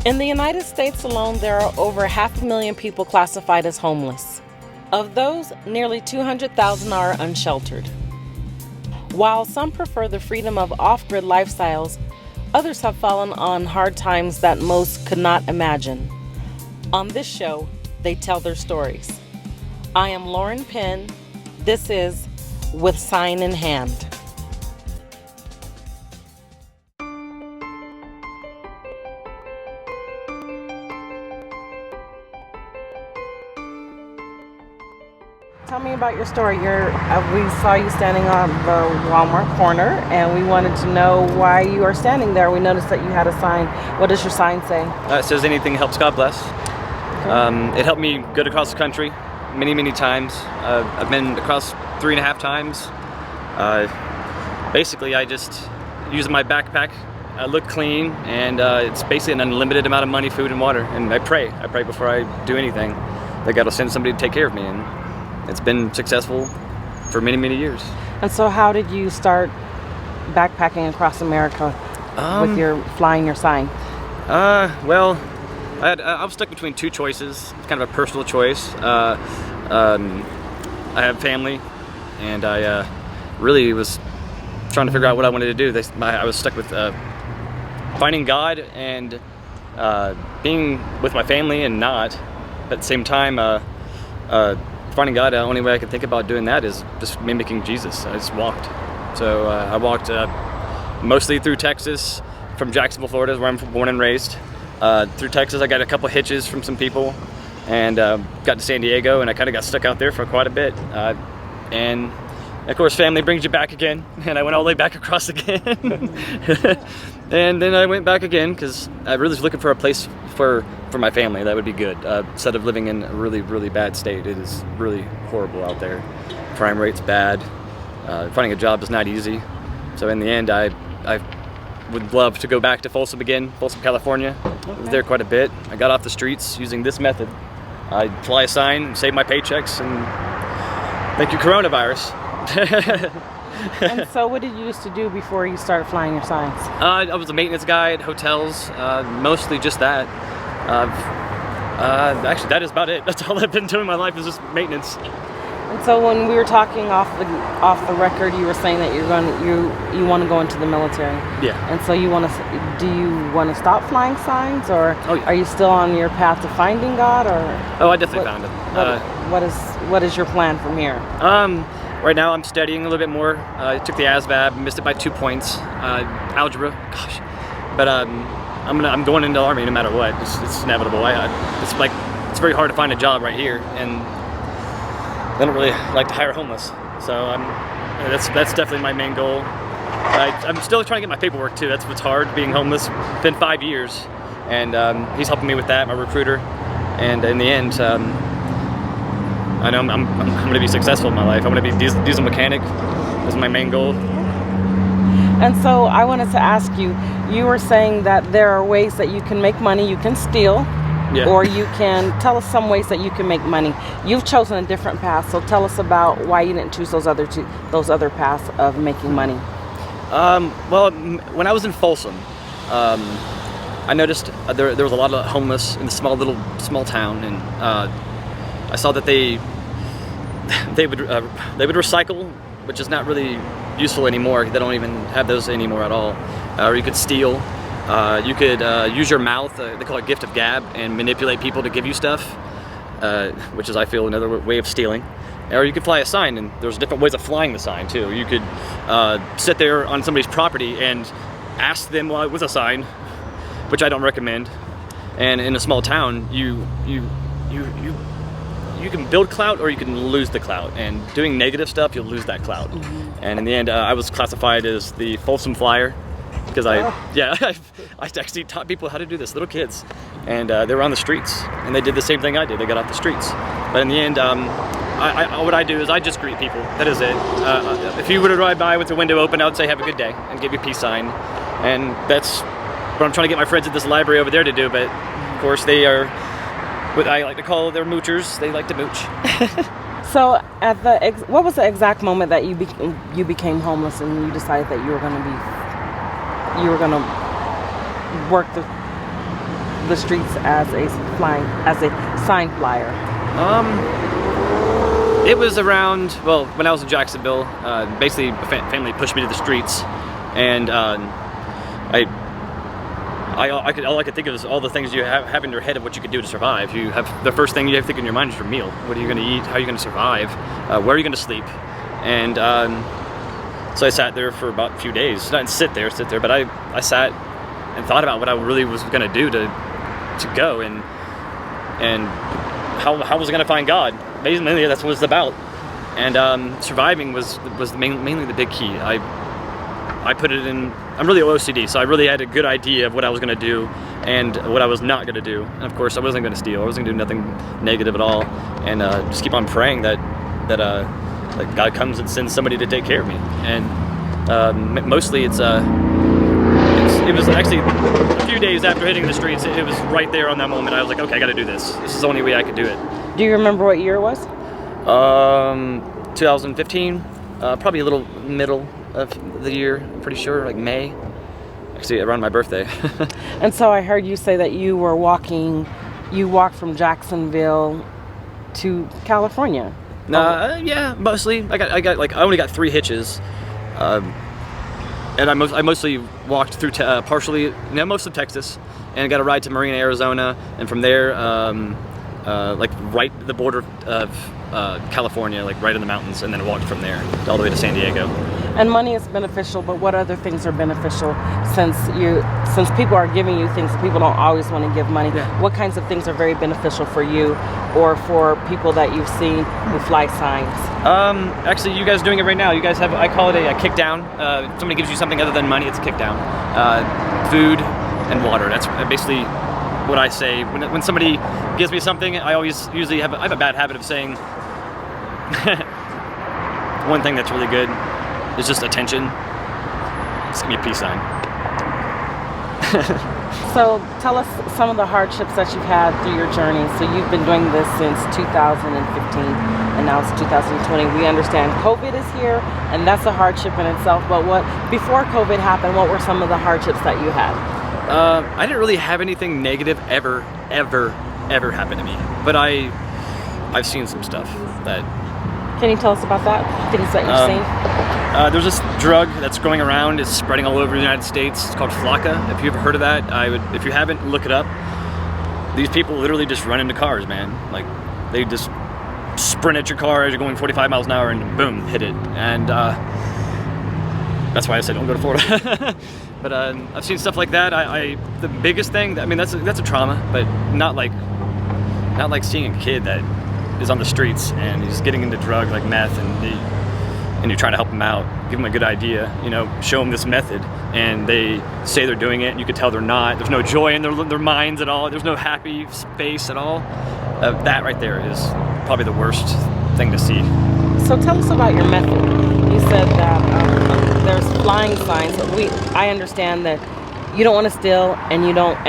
In the United States alone, there are over 500,000 people classified as homeless. Of those, nearly 200,000 are unsheltered. While some prefer the freedom of off-grid lifestyles, others have fallen on hard times that most could not imagine. On this show, they tell their stories. I am Lauren Penn. This is With Sign in Hand. Tell me about your story. We saw you standing on the Walmart corner, and we wanted to know why you are standing there. We noticed that you had a sign. What does your sign say? It says anything helps, God bless. Okay. It helped me get across the country many times. I've been across 3.5 times. Basically, I just use my backpack. I look clean, and it's basically an unlimited amount of money, food, and water. And I pray before I do anything that God will send somebody to take care of me. And it's been successful for many years. And so how did you start backpacking across America with your flying your sign? Well, I was stuck between two choices. It's kind of a personal choice. I have family, and I really was trying to figure out what I wanted to do. I was stuck with finding God and being with my family and not. But at the same time, finding God, the only way I could think about doing that is just mimicking Jesus. I just walked. So I walked mostly through Texas, from Jacksonville, Florida, where I'm born and raised. Through Texas, I got a couple hitches from some people, and got to San Diego, and I kind of got stuck out there for quite a bit. And of course, family brings you back again, and I went all the way back across again. And then I went back again because I really was looking for a place for my family that would be good. Instead of living in a really bad state, it is really horrible out there. Crime rate's bad. Finding a job is not easy. So in the end, I would love to go back to Folsom again, Folsom, California. Okay. I was there quite a bit. I got off the streets using this method. I'd fly a sign, save my paychecks, and thank you, coronavirus. And so what did you used to do before you started flying your signs? I was a maintenance guy at hotels, mostly just that. Actually, that is about it. That's all I've been doing in my life is just maintenance. And so when we were talking off the record, you were saying that you want to go into the military. Yeah. And so do you want to stop flying signs, or are you still on your path to finding God, or? Oh, I definitely found it. What is your plan from here? Right now I'm studying a little bit more. I took the ASVAB, missed it by 2 points. Algebra, gosh. But I'm going into the Army no matter what. It's inevitable. It's very hard to find a job right here, and they don't really like to hire homeless. So that's definitely my main goal. I'm still trying to get my paperwork too. That's what's hard, being homeless. It's been 5 years, and he's helping me with that, my recruiter. And in the end, I know I'm going to be successful in my life. I'm going to be a diesel mechanic. That's my main goal. And so I wanted to ask you, you were saying that there are ways that you can make money. You can steal, or you can tell us some ways that you can make money. You've chosen a different path, so tell us about why you didn't choose those other paths of making money. Well, when I was in Folsom, I noticed there was a lot of homeless in the small town, and I saw that they would recycle, which is not really useful anymore. They don't even have those anymore at all. Or you could steal. You could use your mouth. They call it gift of gab, and manipulate people to give you stuff, which is, I feel, another way of stealing. Or you could fly a sign, and there's different ways of flying the sign too. You could sit there on somebody's property and ask them with a sign, which I don't recommend. And in a small town, you can build clout, or you can lose the clout. And doing negative stuff, you'll lose that clout. Mm-hmm. And in the end, I was classified as the Folsom Flyer because I actually taught people how to do this, little kids. And they were on the streets, and they did the same thing I did. They got off the streets. But in the end, what I do is I just greet people. That is it. If you were to ride by with the window open, I would say have a good day and give you a peace sign. And that's what I'm trying to get my friends at this library over there to do. But of course, they are what I like to call their moochers. They like to mooch. So, what was the exact moment that you became homeless and you decided that you were going to work the streets as a sign flyer? It was around, well, when I was in Jacksonville, basically family pushed me to the streets, and all I could think of is all the things you have in your head of what you could do to survive. You have, the first thing you have to think in your mind is your meal. What are you going to eat? How are you going to survive? Where are you going to sleep? And so I sat there for about a few days. Not sit there, but I sat and thought about what I really was going to do to go, and how was I going to find God? Mainly that's what it's about. And surviving was mainly the big key. I put it in, I'm really OCD, so I really had a good idea of what I was going to do and what I was not going to do. And of course, I wasn't going to steal. I wasn't going to do nothing negative at all. And just keep on praying that God comes and sends somebody to take care of me. And mostly it was actually a few days after hitting the streets, it was right there on that moment. I was like, okay, I got to do this. This is the only way I could do it. Do you remember what year it was? 2015, probably a little middle of the year, I'm pretty sure, like May, actually around my birthday. And so I heard you say that you walked from Jacksonville to California. Yeah, mostly. I only got 3 hitches, and I mostly walked through most of Texas, and got a ride to Marina, Arizona, and from there, like right at the border of California, like right in the mountains, and then walked from there all the way to San Diego. And money is beneficial, but what other things are beneficial since people are giving you things, people don't always want to give money. Yeah. What kinds of things are very beneficial for you or for people that you've seen who fly signs? Actually, you guys are doing it right now. You guys have, I call it a kick down. If somebody gives you something other than money, it's a kick down. Food and water. That's basically what I say. When somebody gives me something, I have a bad habit of saying one thing that's really good is just attention. Just give me a peace sign. So tell us some of the hardships that you've had through your journey. So you've been doing this since 2015 and now it's 2020. We understand COVID is here and that's a hardship in itself, but before COVID happened, what were some of the hardships that you had? I didn't really have anything negative ever happen to me, but I've seen some stuff that. Can you tell us about that? Things that you've seen? There's this drug that's going around. It's spreading all over the United States. It's called Flakka. If you've heard of that, if you haven't, look it up. These people literally just run into cars, man. Like, they just sprint at your car as you're going 45 miles an hour and boom, hit it. And that's why I said don't go to Florida. But I've seen stuff like that. The biggest thing, I mean, that's a trauma, but not like seeing a kid that is on the streets and he's getting into drugs like meth, and you're trying to help them out, give them a good idea, show them this method, and they say they're doing it, and you can tell they're not. There's no joy in their minds at all. There's no happy face at all. That right there is probably the worst thing to see. So tell us about your method. You said that there's flying signs. I understand that you don't want to steal, and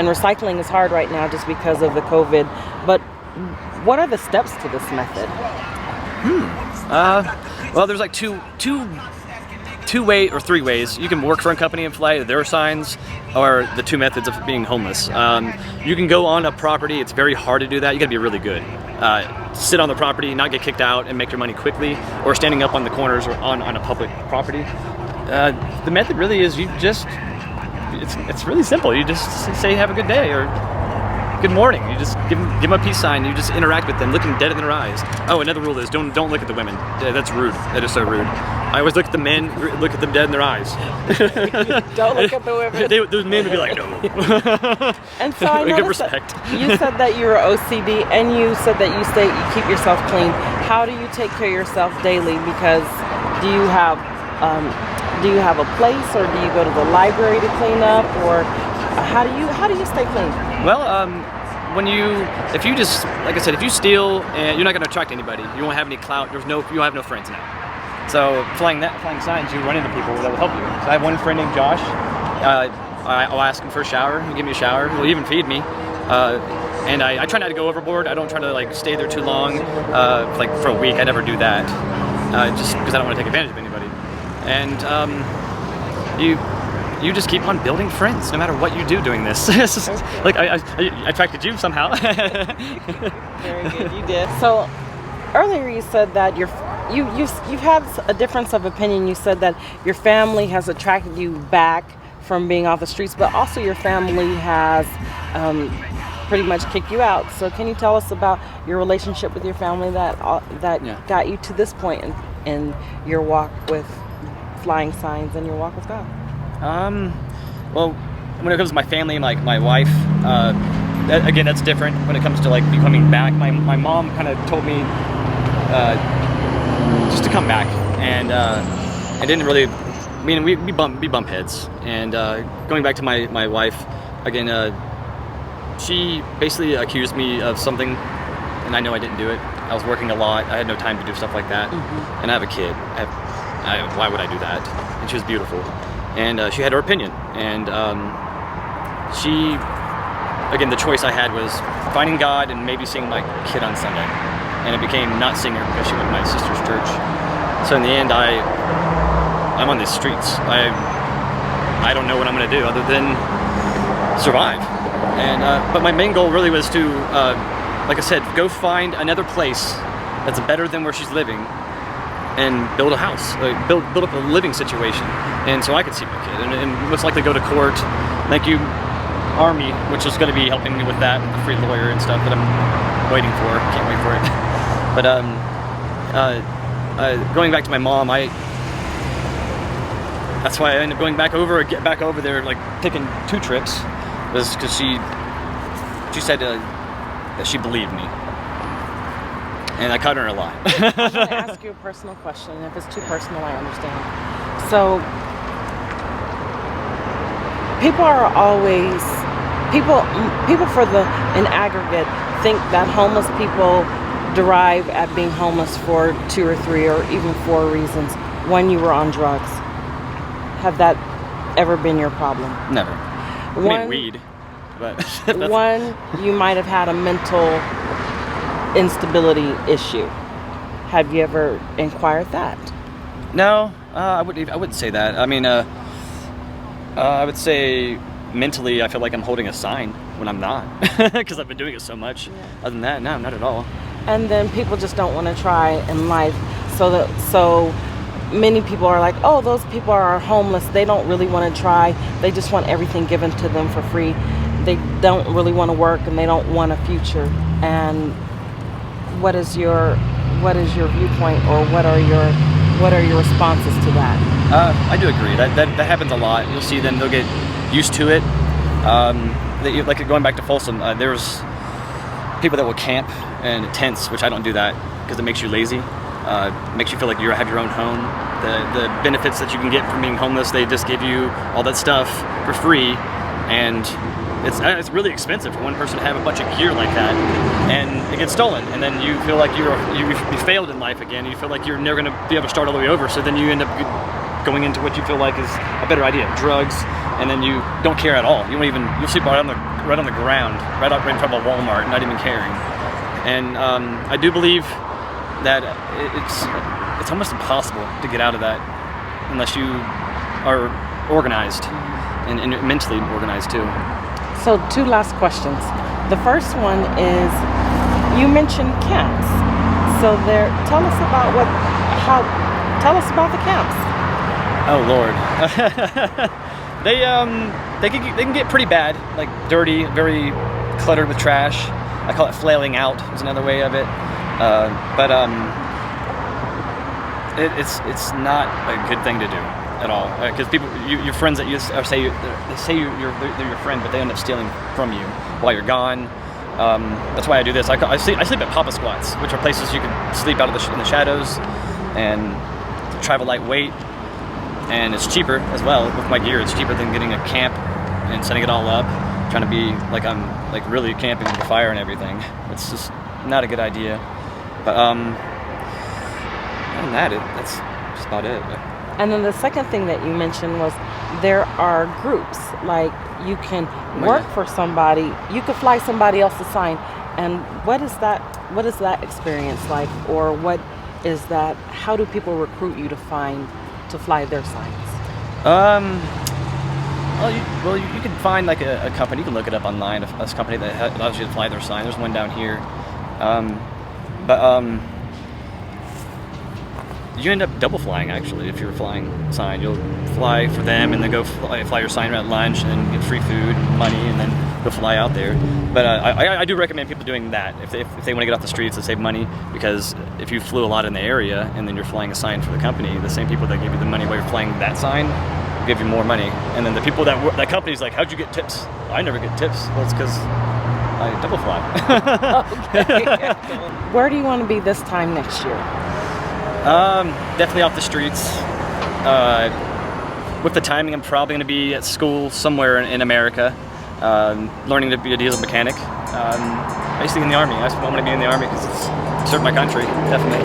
recycling is hard right now just because of the COVID. But what are the steps to this method? Well, there's like two way or 3 ways. You can work for a company and fly their signs, or the 2 methods of being homeless. You can go on a property. It's very hard to do that. You got to be really good. Sit on the property, not get kicked out, and make your money quickly, or standing up on the corners or on a public property. The method really is it's really simple. You just say have a good day or good morning. You just give them a peace sign. You just interact with them, look them dead in their eyes. Oh, another rule is don't look at the women. That's rude. That is so rude. I always look at the men, look at them dead in their eyes. Don't look at the women. Those men would be like, no. And so I noticed that you said that you were OCD, and you said that you keep yourself clean. How do you take care of yourself daily? Because do you have a place, or do you go to the library to clean up, or how do you stay clean? Well, if you just, like I said, if you steal, and you're not going to attract anybody. You won't have any clout. You'll have no friends now. So flying signs, you run into people that will help you. So I have one friend named Josh. I'll ask him for a shower. He'll give me a shower. He'll even feed me. And I try not to go overboard. I don't try to stay there too long. For a week, I never do that. Just because I don't want to take advantage of anybody. And you just keep on building friends no matter what you do doing this. It's just, attracted you somehow. Very good, you did. So earlier you said that you've had a difference of opinion. You said that your family has attracted you back from being off the streets, but also your family has pretty much kicked you out. So can you tell us about your relationship with your family that got you to this point in your walk with flying signs and your walk with God? Well, when it comes to my family, my wife, again, that's different. When it comes to like becoming back, my mom kind of told me just to come back, and I didn't really. I mean, we bump heads, and going back to my wife again, she basically accused me of something, and I know I didn't do it. I was working a lot. I had no time to do stuff like that, and I have a kid. Why would I do that? And she was beautiful, and she had her opinion, and she, again, the choice I had was finding God and maybe seeing my kid on Sunday, and it became not seeing her because she went to my sister's church. So in the end, I'm on the streets. I don't know what I'm going to do other than survive. And but my main goal really was to, like I said, go find another place that's better than where she's living, and build a house, build up a living situation, and so I could see my kid, and most likely go to court. Thank you, Army, which is going to be helping me with that, with the free lawyer and stuff that I'm waiting for. Can't wait for it. But going back to my mom, that's why I ended up going back over there, like taking 2 trips, was because she said that she believed me, and I cut her a lot. I'm going to ask you a personal question. If it's too personal, I understand. So people are always people in aggregate think that homeless people derive at being homeless for 2 or 3 or even 4 reasons. One, you were on drugs. Have that ever been your problem? Never. I mean, weed, but one, you might have had a mental instability issue. Have you ever inquired that? No, I wouldn't say that. I mean, I would say mentally, I feel like I'm holding a sign when I'm not, because I've been doing it so much. Yeah. Other than that, no, not at all. And then people just don't want to try in life, so many people are like, oh, those people are homeless. They don't really want to try. They just want everything given to them for free. They don't really want to work, and they don't want a future. And what is your viewpoint, or what are your responses to that? I do agree. That happens a lot. You'll see them; they'll get used to it. Like going back to Folsom, there's people that will camp in tents, which I don't do that because it makes you lazy. Makes you feel like you have your own home. The benefits that you can get from being homeless, they just give you all that stuff for free, and it's really expensive for one person to have a bunch of gear like that, and it gets stolen, and then you feel like you failed in life again. You feel like you're never going to be able to start all the way over, so then you end up going into what you feel like is a better idea, drugs, and then you don't care at all. You'll sleep right on the ground, right in front of a Walmart, not even caring. And I do believe that it's almost impossible to get out of that unless you are organized and mentally organized too. So 2 last questions. The first one is, you mentioned camps. So tell us about the camps. Oh Lord, they can get pretty bad, like dirty, very cluttered with trash. I call it flailing out. Is another way of it. But it's not a good thing to do at all, because people, your friends that they say they're your friend, but they end up stealing from you while you're gone. That's why I do this. I sleep at Papa Squats, which are places you can sleep out in the shadows and travel lightweight, and it's cheaper as well with my gear. It's cheaper than getting a camp and setting it all up, trying to be like I'm like really camping with the fire and everything. It's just not a good idea. But other than that, that's just about it. And then the second thing that you mentioned was there are groups, like you can work for somebody, you could fly somebody else's sign. And what is that experience like, or what is that? How do people recruit you to fly their signs? Well, you can find like a company. You can look it up online. A company that allows you to fly their sign. There's one down here, but you end up double flying actually. If you're flying sign, you'll fly for them and then go fly your sign at lunch and get free food and money, and then go fly out there. But I do recommend people doing that if they want to get off the streets and save money, because if you flew a lot in the area and then you're flying a sign for the company, the same people that give you the money while you're flying that sign will give you more money. And then the people that company's like, how'd you get tips? I never get tips. Well, it's because I double fly. Okay. Where do you want to be this time next year? Definitely off the streets. With the timing, I'm probably going to be at school somewhere in America, learning to be a diesel mechanic. Basically in the Army. I want to be in the Army because it's serve my country. Definitely.